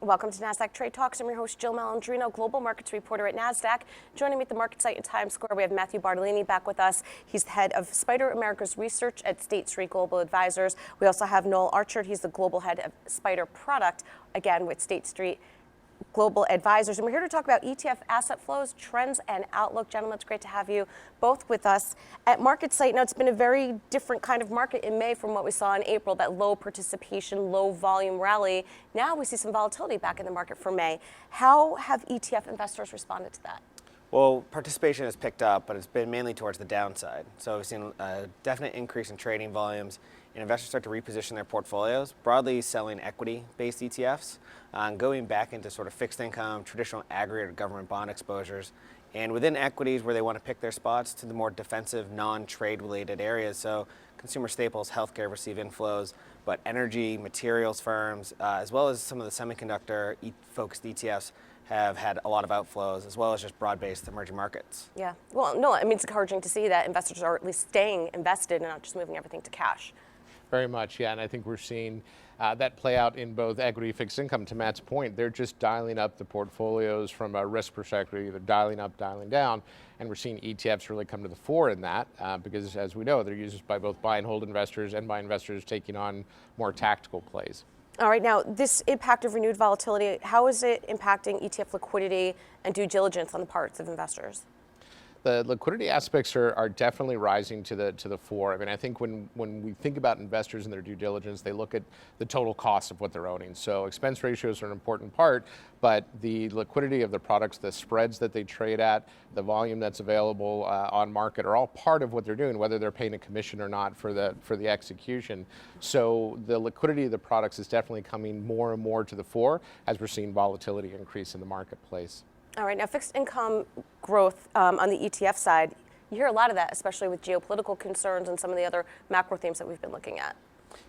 Welcome to Nasdaq Trade Talks. I'm your host, Jill Malandrino, global markets reporter at Nasdaq. Joining me at the market site in Times Square, we have Matthew Bartolini back with us. He's the head of Spider America's research at State Street Global Advisors. We also have Noel Archer. He's the global head of Spider Product, again with State Street Global Advisors. And we're here to talk about ETF asset flows, trends, and outlook. Gentlemen, it's great to have you both with us. At Market Site, now it's been a very different kind of market in May from what we saw in April, that low participation, low volume rally. Now we see some volatility back in the market for May. How have ETF investors responded to that? Well, participation has picked up, but it's been mainly towards the downside. So we've seen a definite increase in trading volumes, and investors start to reposition their portfolios, broadly selling equity-based ETFs, going back into sort of fixed income, traditional aggregate or government bond exposures, and within equities where they want to pick their spots to the more defensive, non-trade related areas. So consumer staples, healthcare receive inflows, but energy, materials firms, as well as some of the semiconductor-focused ETFs have had a lot of outflows, as well as just broad-based emerging markets. Yeah, well, no, I mean, it's encouraging to see that investors are at least staying invested and not just moving everything to cash. Very much, yeah, and I think we're seeing that play out in both equity, fixed income. To Matt's point, they're just dialing up the portfolios from a risk perspective, either dialing up, dialing down, and we're seeing ETFs really come to the fore in that because, as we know, they're used by both buy and hold investors and by investors taking on more tactical plays. All right, now this impact of renewed volatility, how is it impacting ETF liquidity and due diligence on the parts of investors? The liquidity aspects are definitely rising to the fore. I mean, I think when we think about investors and their due diligence, they look at the total cost of what they're owning. So expense ratios are an important part, but the liquidity of the products, the spreads that they trade at, the volume that's available on market are all part of what they're doing, whether they're paying a commission or not for the execution. So the liquidity of the products is definitely coming more and more to the fore as we're seeing volatility increase in the marketplace. All right, now fixed income growth on the ETF side, you hear a lot of that, especially with geopolitical concerns and some of the other macro themes that we've been looking at.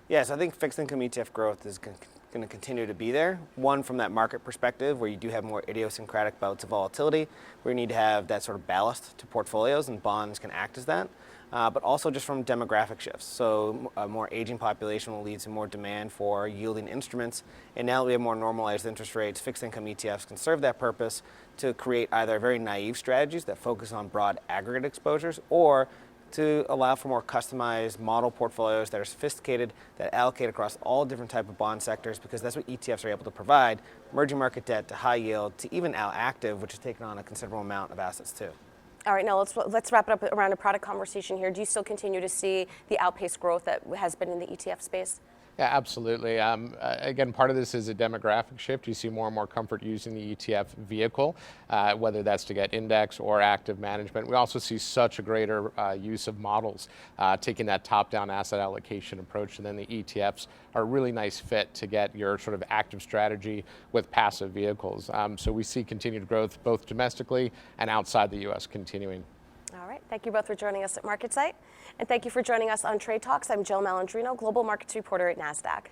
Yes, I think fixed income ETF growth is going to continue to be there. One, from that market perspective, where you do have more idiosyncratic bouts of volatility, where you need to have that sort of ballast to portfolios, and bonds can act as that. But also just from demographic shifts. So a more aging population will lead to more demand for yielding instruments. And now that we have more normalized interest rates, fixed income ETFs can serve that purpose to create either very naive strategies that focus on broad aggregate exposures, or to allow for more customized model portfolios that are sophisticated, that allocate across all different type of bond sectors, because that's what ETFs are able to provide, emerging market debt to high yield to even active, which has taken on a considerable amount of assets too. All right, now let's wrap it up around a product conversation here. Do you still continue to see the outpaced growth that has been in the ETF space? Yeah, absolutely. Again, part of this is a demographic shift. You see more and more comfort using the ETF vehicle, whether that's to get index or active management. We also see such a greater use of models, taking that top-down asset allocation approach, and then the ETFs are a really nice fit to get your sort of active strategy with passive vehicles. So we see continued growth both domestically and outside the U.S. continuing. All right, thank you both for joining us at Market Site. And thank you for joining us on Trade Talks. I'm Jill Malandrino, global markets reporter at Nasdaq.